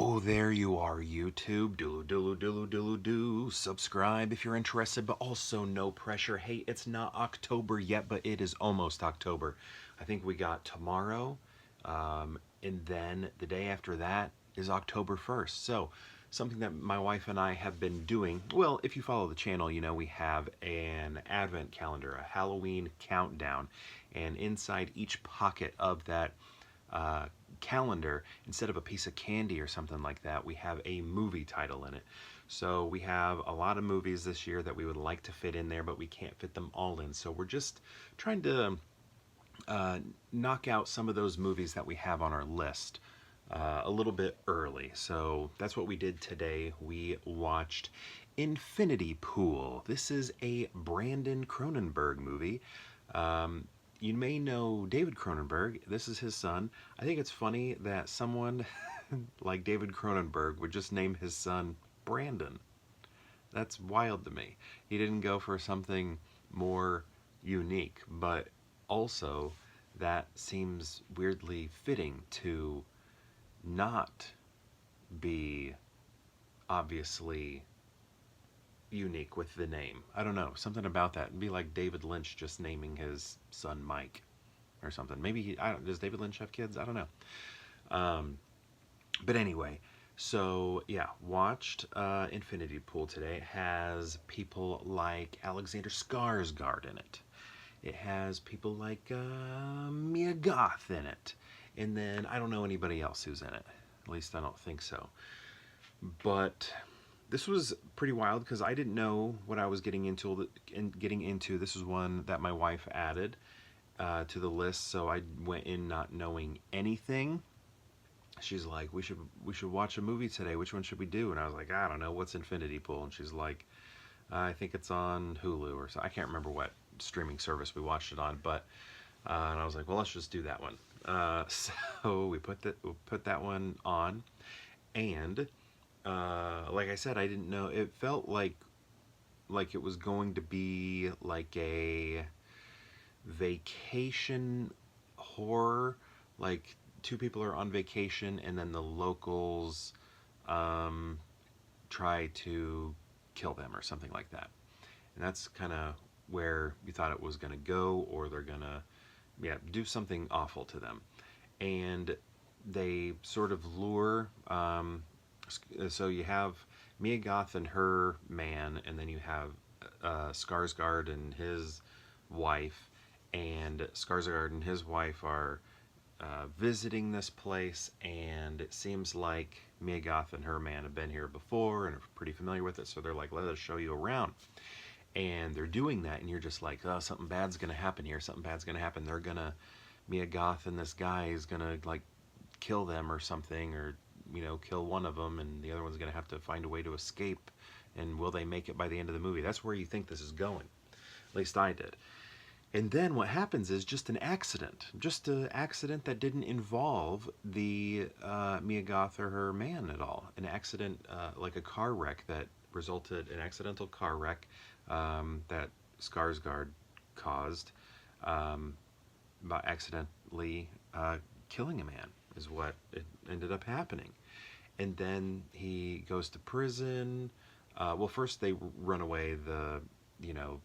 Oh, there you are, YouTube. Do. Subscribe if you're interested, but also no pressure. Hey, it's not October yet, but it is almost October. I think we got tomorrow, and then the day after that is October 1st. So, something that my wife and I have been doing, well, if you follow the channel, you know we have an advent calendar, a Halloween countdown, and inside each pocket of that uh, calendar, instead of a piece of candy or something like that, we have a movie title in it. So we have a lot of movies this year that we would like to fit in there, but we can't fit them all in. So we're just trying to uh, knock out some of those movies that we have on our list a little bit early. So that's what we did today. We watched Infinity Pool. This is a Brandon Cronenberg movie. Um, you may know David Cronenberg. This is his son. I think it's funny that someone like David Cronenberg would just name his son Brandon. That's wild to me. He didn't go for something more unique, but also that seems weirdly fitting to not be obviously unique with the name. I don't know, something about that. It'd be like David Lynch just naming his son Mike or something. Maybe I don't. Does David Lynch have kids? I don't know. Um, but anyway, so yeah, watched Infinity Pool today. It has people like Alexander Skarsgård in it. It has people like Mia Goth in it. And then I don't know anybody else who's in it. At least I don't think so. But this was pretty wild because I didn't know what I was getting into. This is one that my wife added to the list, so I went in not knowing anything. She's like, we should watch a movie today. Which one should we do? And I was like, I don't know. What's Infinity Pool? And she's like, I think it's on Hulu or so. I can't remember what streaming service we watched it on, but and I was like, well, let's just do that one. So we put that one on, and like I said, I didn't know. It felt like it was going to be like a vacation horror, like two people are on vacation and then the locals um, try to kill them or something like that. And that's kind of where you thought it was going to go, or they're going to do something awful to them. And they sort of lure, so you have Mia Goth and her man, and then you have Skarsgård and his wife, and Skarsgård and his wife are visiting this place, and it seems like Mia Goth and her man have been here before and are pretty familiar with it, so they're like, let us show you around. And they're doing that, and you're just like, oh, something bad's gonna happen here, something bad's gonna happen. They're gonna, Mia Goth and this guy is gonna like kill them or something, or kill one of them, and the other one's gonna have to find a way to escape. And will they make it by the end of the movie? That's where you think this is going. At least I did. And then what happens is just an accident, that didn't involve the Mia Goth or her man at all. An accident, like a car wreck that resulted, an accidental car wreck that Skarsgård caused by accidentally killing a man is what it ended up happening. And then he goes to prison. Well, first they run away.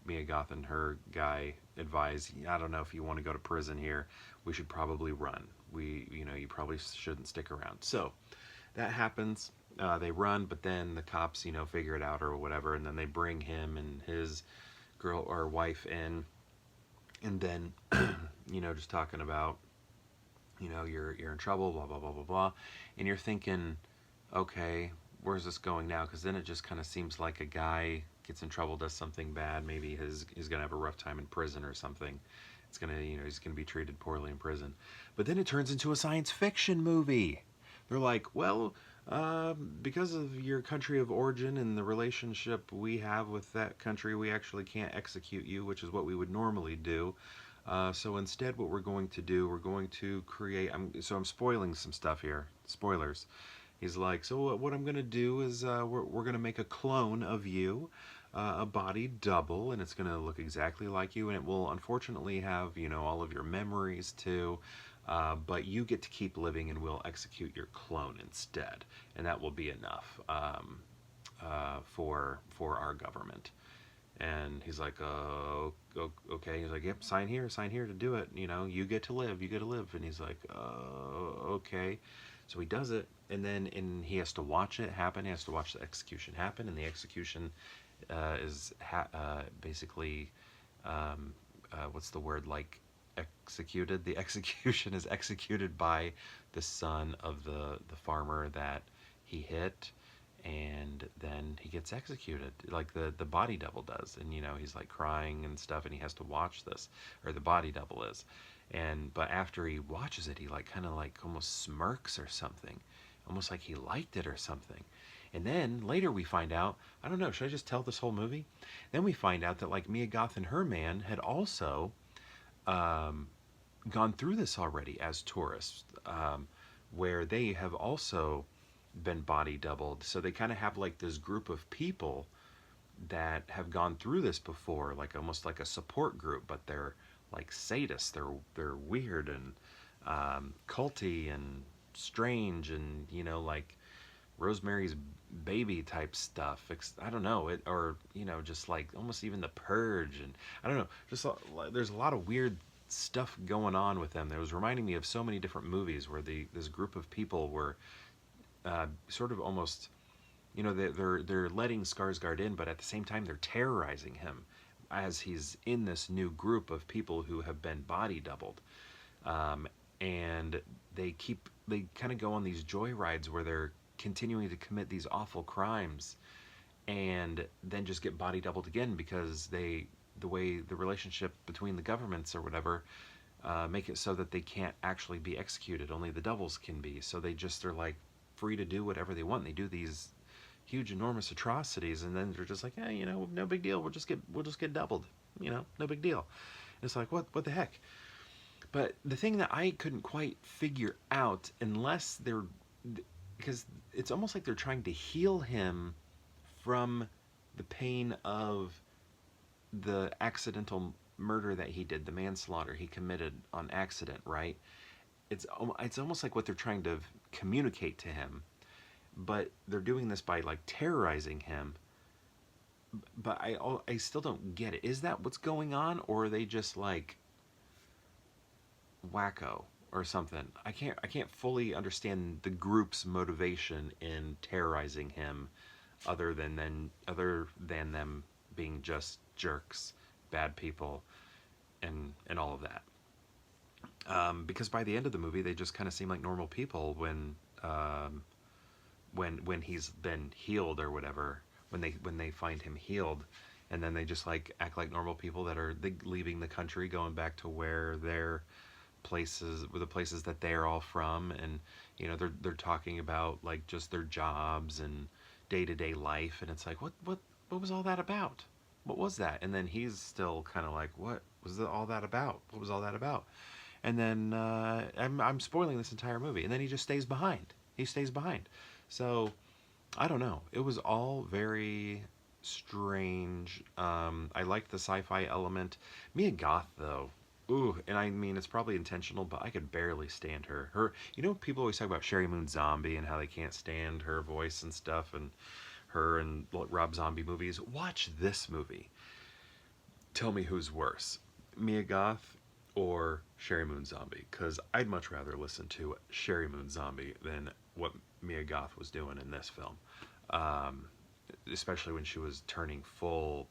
Mia Goth and her guy advise, I don't know if you want to go to prison here. We should probably run. You probably shouldn't stick around. So that happens. They run, but then the cops, figure it out or whatever, and then they bring him and his girl or wife in, and then, just talking about, you're in trouble, blah, blah, blah, blah, blah, and you're thinking, okay, where's this going now? Because then it just kind of seems like a guy gets in trouble, does something bad, maybe he's gonna have a rough time in prison or something. It's gonna, he's gonna be treated poorly in prison. But then it turns into a science fiction movie. They're like, well, because of your country of origin and the relationship we have with that country, we actually can't execute you, which is what we would normally do. So instead, what we're going to do, we're going to create. I'm spoiling some stuff here. Spoilers. He's like, so what I'm going to do is we're going to make a clone of you, a body double, and it's going to look exactly like you, and it will unfortunately have, all of your memories too. but you get to keep living and we'll execute your clone instead, and that will be enough for our government. And he's like, okay. He's like, yep, sign here to do it. You know, you get to live, you get to live. And he's like, okay. So he does it, and then he has to watch it happen. He has to watch the execution happen, and the execution is basically, what's the word, like executed? The execution is executed by the son of the farmer that he hit, and then he gets executed like the body double does. And you know, he's like crying and stuff, and he has to watch this, or the body double is. And but after he watches it, he like kind of like almost smirks or something, almost like he liked it or something. And then later we find out, I don't know, should I just tell this whole movie? Then we find out that like Mia Goth and her man had also um, gone through this already as tourists, where they have also been body doubled. So they kind of have like this group of people that have gone through this before, like almost like a support group, but they're like sadists. They're weird and culty and strange, and you know, like Rosemary's Baby type stuff. I don't know it, or you know, just like almost even The Purge, and I don't know. Just there's a lot of weird stuff going on with them. It was reminding me of so many different movies where this group of people were sort of almost, you know, they're letting Skarsgård in, but at the same time they're terrorizing him as he's in this new group of people who have been body doubled, um, and they kind of go on these joy rides where they're continuing to commit these awful crimes, and then just get body doubled again because the way the relationship between the governments or whatever make it so that they can't actually be executed. Only the doubles can be. So are like free to do whatever they want. They do these huge, enormous atrocities, and then they're just like, you know, no big deal. We'll just get doubled. You know, no big deal. And it's like, what the heck? But the thing that I couldn't quite figure out, unless because it's almost like they're trying to heal him from the pain of the accidental murder that he did, the manslaughter he committed on accident, right? It's almost like what they're trying to communicate to him, but they're doing this by like terrorizing him. But I still don't get it. Is that what's going on, or are they just like wacko or something? I can't fully understand the group's motivation in terrorizing him, other than them being just jerks, bad people, and all of that. Because by the end of the movie, they just kind of seem like normal people when he's been healed or whatever. When they find him healed, and then they just like act like normal people that are leaving the country, going back to where their the places that they're all from, and you know, they're talking about like just their jobs and day-to-day life, and it's like, what was all that about? What was that? And then he's still kind of like, what was all that about? What was all that about? And then I'm spoiling this entire movie, and then he just stays behind. He stays behind. So I don't know. It was all very strange. I liked the sci-fi element. Mia Goth, though, ooh, and I mean, it's probably intentional, but I could barely stand her. You know, people always talk about Sherry Moon Zombie and how they can't stand her voice and stuff, and her and Rob Zombie movies. Watch this movie. Tell me who's worse, Mia Goth or Sherry Moon Zombie? Because I'd much rather listen to Sherry Moon Zombie than what Mia Goth was doing in this film, um, especially when she was turning full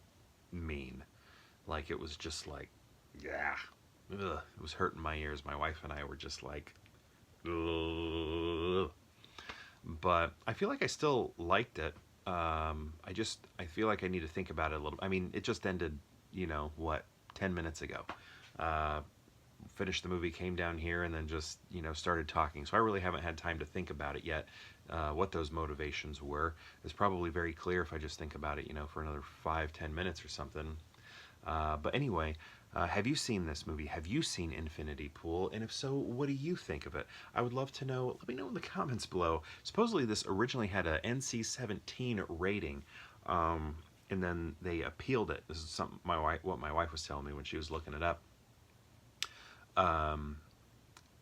mean. Like, it was just like, yeah, ugh, it was hurting my ears. My wife and I were just like, ugh. But I feel like I still liked it. I feel like I need to think about it a little. I mean, it just ended, you know, what, 10 minutes ago. Uh, Finished the movie, came down here, and then just, you know, started talking. So I really haven't had time to think about it yet, what those motivations were. It's probably very clear if I just think about it, you know, for another 5-10 minutes or something. But anyway, have you seen this movie? Have you seen Infinity Pool? And if so, what do you think of it? I would love to know. Let me know in the comments below. Supposedly this originally had a NC-17 rating, and then they appealed it. This is something what my wife was telling me when she was looking it up.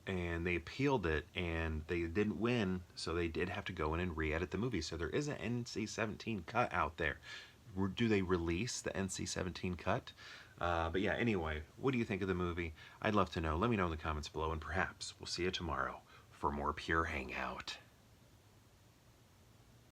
and they appealed it, and they didn't win, so they did have to go in and re-edit the movie. So there is an NC-17 cut out there. Do they release the NC-17 cut? But yeah, anyway, what do you think of the movie? I'd love to know. Let me know in the comments below, and perhaps we'll see you tomorrow for more Pure Hangout.